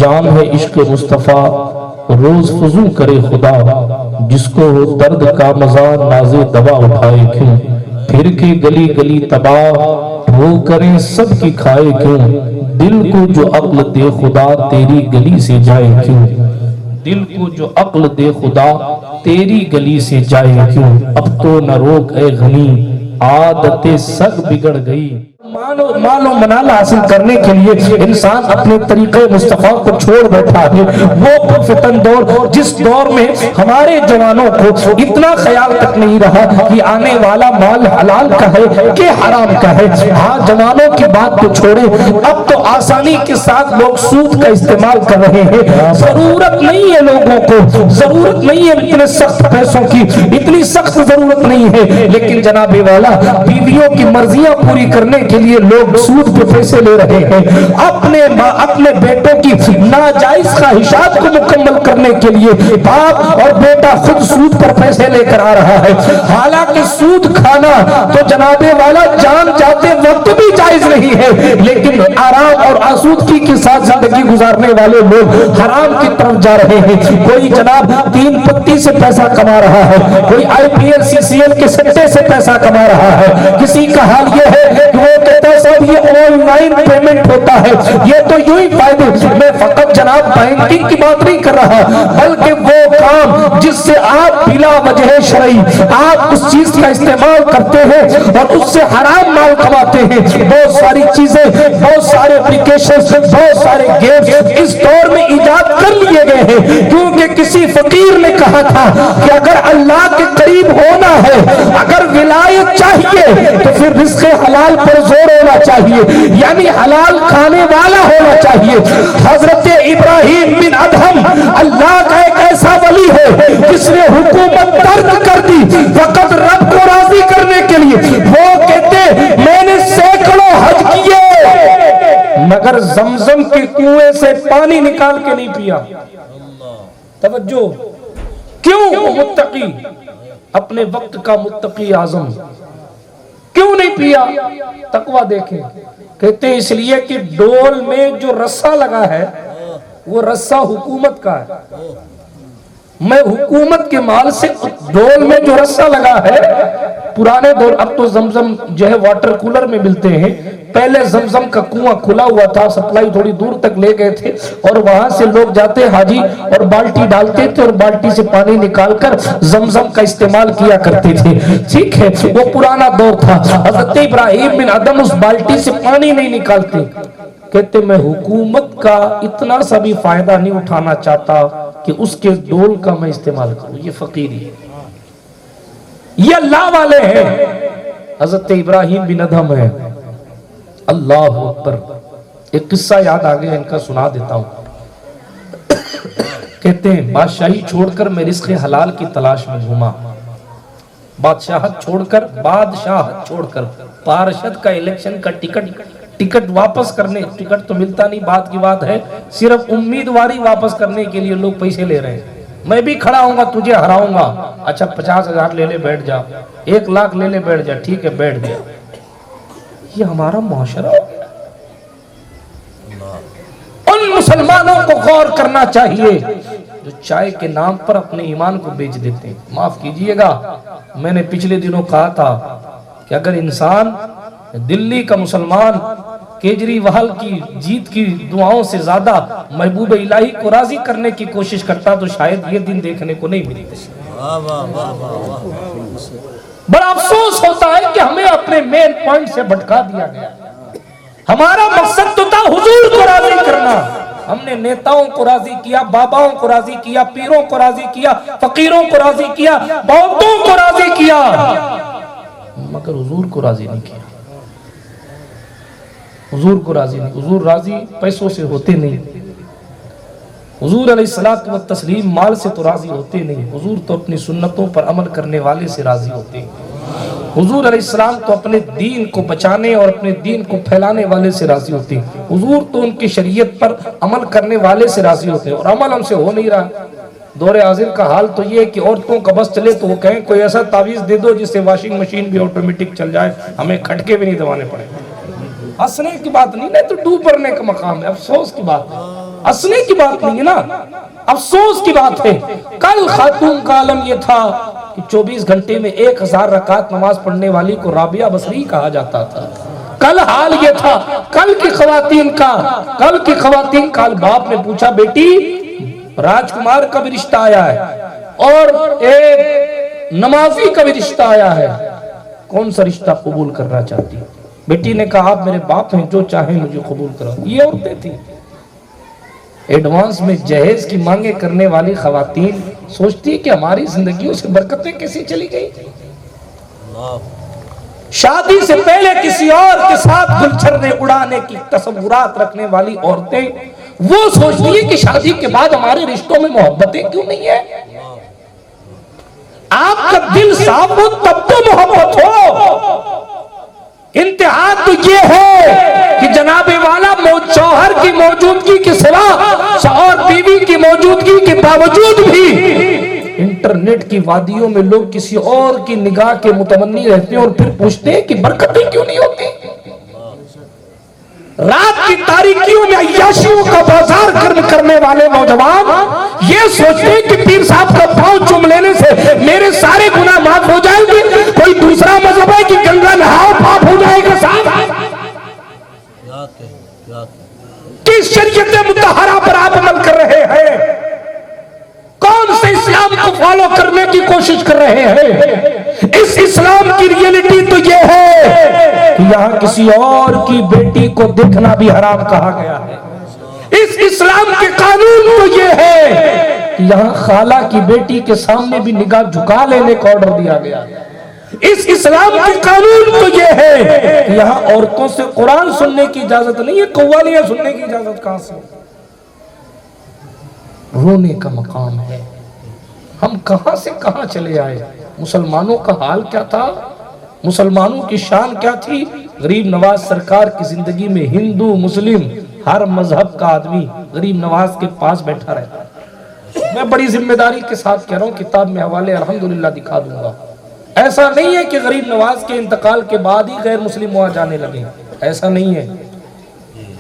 جان ہے عشق مصطفیٰ روز فضو کرے خدا، جس کو ہو درد کا مزہ ناز دوا اٹھائے کیوں، پھر کے گلی گلی تباہ وہ کریں سب کی کھائے کیوں، دل کو جو عقل دے خدا تیری گلی سے جائے کیوں، دل کو جو عقل دے خدا تیری گلی سے جائے کیوں، اب تو نہ روک اے غنی عادت سگ بگڑ گئی۔ مال و منال حاصل کرنے کے لیے انسان اپنے طریقے مصطفیٰ کو چھوڑ بیٹھا ہے۔ وہ فتن دور جس دور میں ہمارے جوانوں کو اتنا خیال تک نہیں رہا کہ آنے والا مال حلال کا ہے کہ حرام کا ہے۔ ہاں جوانوں کی بات کو چھوڑے، اب تو آسانی کے ساتھ لوگ سود کا استعمال کر رہے ہیں۔ ضرورت نہیں ہے لوگوں کو، ضرورت نہیں ہے اتنے سخت پیسوں کی، اتنی سخت ضرورت نہیں ہے، لیکن جناب والا بیویوں کی مرضیاں پوری کرنے کے لیے لوگ سود پہ پیسے لے رہے ہیں، اپنے بیٹوں کی ناجائز خواہشات کو مکمل کرنے کے لیے باپ اور بیٹا خود سود پر پیسے لے کر آ رہا ہے۔ حالانکہ سود کھانا تو جناب والا جان جاتے وقت بھی جائز نہیں ہے، لیکن آرام اور آسودگی کے ساتھ زندگی گزارنے والے لوگ حرام کی طرف جا رہے ہیں۔ کوئی جناب تین پتی سے پیسہ کما رہا ہے، کوئی آئی P L C C L کے سٹے سے پیسہ کما رہا ہے، کسی کا حال یہ ہے کہ وہ کہتا ہے صاحب یہ آن لائن پیمنٹ ہوتا ہے، یہ تو یوں ہی فائدے۔ میں فقط جناب بینکنگ کی بات نہیں کر رہا، بلکہ وہ کام جس سے آپ بلا وجہ شرعی آپ اس چیز کا استعمال کرتے ہیں اور اس سے حرام مال کماتے ہیں۔ بہت ساری چیزیں، بہت سارے اپلیکیشنز، بہت سارے گیمز اس دور میں ایجاد کر لیے گئے ہیں، کیونکہ کسی فقیر نے کہا تھا کہ اگر اللہ کے قریب ہونا ہے، اگر ولایت چاہیے تو پھر رزق حلال پر زور ہونا چاہیے، یعنی حلال کھانے والا ہونا چاہیے۔ حضرت ابراہیم بن ادہم اللہ کا ایک ایسا ولی ہے جس نے حکومت ترک کر دی فقط رب کو راضی کرنے کے لیے۔ وہ کہتے میں نے سینکڑوں حج کیے مگر زمزم کے کنویں سے پانی نکال کے نہیں پیا۔ توجہ، کیوں؟ متقی، اپنے وقت کا متقی اعظم، کیوں نہیں پیا؟ تقویٰ دیکھیں، کہتے ہیں اس لیے کہ ڈول میں جو رسہ لگا ہے وہ رسہ حکومت کا ہے، میں حکومت کے مال سے ڈول میں جو رسہ لگا ہے۔ پرانے دور، اب تو زمزم جو ہے واٹر کولر میں ملتے ہیں، پہلے زمزم کا کنواں کھلا ہوا تھا، سپلائی تھوڑی دور تک لے گئے تھے اور وہاں سے لوگ جاتے حاجی اور بالٹی ڈالتے تھے اور بالٹی سے پانی نکال کر زمزم کا استعمال کیا کرتے تھے۔ ٹھیک ہے، وہ پرانا دور تھا۔ حضرت ابراہیم بن ادم اس بالٹی سے پانی نہیں نکالتے، کہتے میں حکومت کا اتنا سا بھی فائدہ نہیں اٹھانا چاہتا کہ اس کے ڈول کا میں استعمال کروں۔ یہ فقیری ہے، یہ اللہ والے ہیں۔ حضرت ابراہیم بن ادم ہے۔ اللہ اکبر، ایک قصہ یاد آ گیا، ان کا سنا دیتا ہوں۔ کہتے ہیں بادشاہی چھوڑ کر میں رزق حلال کی تلاش میں گھوما، بادشاہت چھوڑ کر پارشد کا الیکشن کا ٹکٹ واپس کرنے، ٹکٹ تو ملتا نہیں، بات کی بات ہے، صرف امیدواری واپس کرنے کے لیے لوگ پیسے لے رہے ہیں۔ میں بھی کھڑا ہوں گا، تجھے ہراؤں گا، اچھا 50,000 لے لے بیٹھ جا، 1 لاکھ لے لے بیٹھ جا، ٹھیک ہے بیٹھ گیا۔ یہ ہمارا معاشرہ ہو گیا۔ ان مسلمانوں کو غور کرنا چاہیے جو چائے کے نام پر اپنے ایمان کو بیچ دیتے ہیں۔ معاف کیجئے گا، میں نے پچھلے دنوں کہا تھا کہ اگر انسان دلی کا مسلمان کیجریوال کی جیت کی دعاؤں سے زیادہ محبوب الہی کو راضی کرنے کی کوشش کرتا تو شاید یہ دن دیکھنے کو نہیں ملتا۔ بڑا افسوس ہوتا ہے کہ ہمیں اپنے مین پوائنٹ سے بھٹکا دیا گیا۔ ہمارا مقصد تو تھا حضور کو راضی کرنا، ہم نے نیتاؤں کو راضی کیا، باباؤں کو راضی کیا، پیروں کو راضی کیا، فقیروں کو راضی کیا، بہتوں کو راضی کیا، مگر حضور کو راضی نہیں کیا۔ حضور کو راضی نہیں، حضور راضی پیسوں سے ہوتے نہیں، حضور علیہ الصلوۃ والتسلیم مال سے تو راضی ہوتے نہیں، حضور تو اپنی سنتوں پر عمل کرنے والے سے راضی ہوتے ہیں۔ حضور علیہ السلام تو اپنے دین کو بچانے اور اپنے دین کو پھیلانے والے سے راضی ہوتے ہیں۔ حضور تو ان کی شریعت پر عمل کرنے والے سے راضی ہوتے ہیں، اور عمل ہم سے ہو نہیں رہا۔ دور حاضر کا حال تو یہ ہے کہ عورتوں کا بس چلے تو وہ کہیں کوئی ایسا تعویذ دے دو جس سے واشنگ مشین بھی آٹومیٹک چل جائے، ہمیں کھٹکے بھی نہیں دبانے پڑے۔ ہنسنے کی بات نہیں، نہیں تو ڈوب مرنے کا مقام ہے، افسوس کی بات ہے۔ ہنسنے کی بات نہیں ہے نا، افسوس کی بات ہے۔ کل خاتون کا عالم یہ تھا کہ 24 گھنٹے میں 1000 رکعت نماز پڑھنے والی کو رابعہ بصری کہا جاتا تھا۔ کل حال یہ تھا، کل کی خواتین کا باپ نے پوچھا بیٹی راجکمار کا بھی رشتہ آیا ہے اور ایک نمازی کا بھی رشتہ آیا ہے، کون سا رشتہ قبول کرنا چاہتی؟ بیٹی نے کہا آپ میرے باپ ہیں، جو چاہیں مجھے قبول کرو۔ یہ عورتیں تھیں ایڈوانس میں جہیز کی مانگیں کرنے والی خواتین، سوچتی کہ ہماری زندگیوں سے برکتیں کیسے چلی گئی۔ شادی سے پہلے کسی اور کے ساتھ گلچھرنے اڑانے کی تصورات رکھنے والی عورتیں، وہ سوچتی ہیں کہ شادی کے بعد ہمارے رشتوں میں محبتیں کیوں نہیں ہیں۔ آپ کا دل صاف ہو تب تو محبت ہو۔ انتہا تو یہ ہے کہ جناب والا شوہر کی موجودگی کے سوا اور بیوی کی موجودگی کے باوجود بھی انٹرنیٹ کی وادیوں میں لوگ کسی اور کی نگاہ کے متمنی رہتے ہیں اور پھر پوچھتے ہیں کہ برکتیں کیوں نہیں ہوتی۔ رات کی تاریکیوں میں عیاشیوں کا بازار کرنے والے نوجوان یہ سوچتے ہیں کہ پیر صاحب کا پاؤں چوم لینے سے میرے سارے گناہ معاف ہو جائیں گے۔ کوئی دوسرا مذہب ہے کہ گنگا نہاؤ پاپ ہو جائے گا صاحب؟ کس شریعت مطہرہ پر آپ عمل کر رہے ہیں؟ کون سے اسلام کو فالو کرنے کی کوشش کر رہے ہیں؟ اس اسلام کی ریئلٹی تو یہ ہے کہ یہاں کسی اور کی بیٹی کو دیکھنا بھی حرام کہا گیا ہے۔ اس اسلام کے قانون تو یہ ہے کہ یہاں خالہ کی بیٹی کے سامنے بھی نگاہ جھکا لینے کا آرڈر دیا گیا ہے۔ اس اسلام کے قانون تو یہ ہے کہ یہاں عورتوں سے قرآن سننے کی اجازت نہیں ہے، قوالیاں سننے کی اجازت کہاں سے؟ رونے کا مقام ہے۔ ہم کہاں سے کہاں چلے آئے؟ مسلمانوں کا حال کیا تھا؟ مسلمانوں کی شان کیا تھی؟ غریب نواز سرکار کی زندگی میں ہندو مسلم ہر مذہب کا آدمی غریب نواز کے پاس بیٹھا رہتا۔ میں بڑی ذمہ داری کے ساتھ کہہ رہا ہوں، کتاب میں حوالے الحمدللہ دکھا دوں گا۔ ایسا نہیں ہے کہ غریب نواز کے انتقال کے بعد ہی غیر مسلم وہاں جانے لگے، ایسا نہیں ہے۔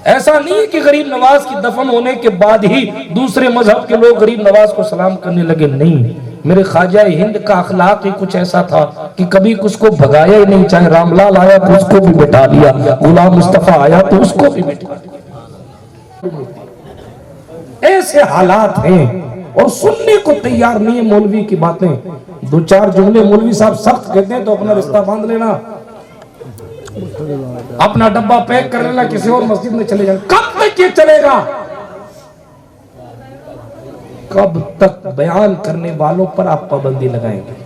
ایسا نہیں ہے کہ غریب نواز کی دفن ہونے کے بعد ہی دوسرے مذہب کے لوگ غریب نواز کو سلام کرنے لگے، نہیں۔ میرے خواجہ ہند کا اخلاق ہی کچھ ایسا تھا کہ کبھی کچھ کو بھگایا ہی نہیں، چاہے رام لال آیا تو اس کو بھی بٹھا لیا، غلام مصطفیٰ آیا تو اس کو بھی بٹھا لیا۔ ایسے حالات ہیں اور سننے کو تیار نہیں ہے مولوی کی باتیں۔ دو چار جملے مولوی صاحب سخت کہتے ہیں تو اپنا رشتہ باندھ لینا، اپنا ڈبہ پیک کر لینا، کسی اور مسجد میں چلے جانا۔ کب تک یہ چلے گا؟ کب تک بیان کرنے والوں پر آپ پابندی لگائیں گے؟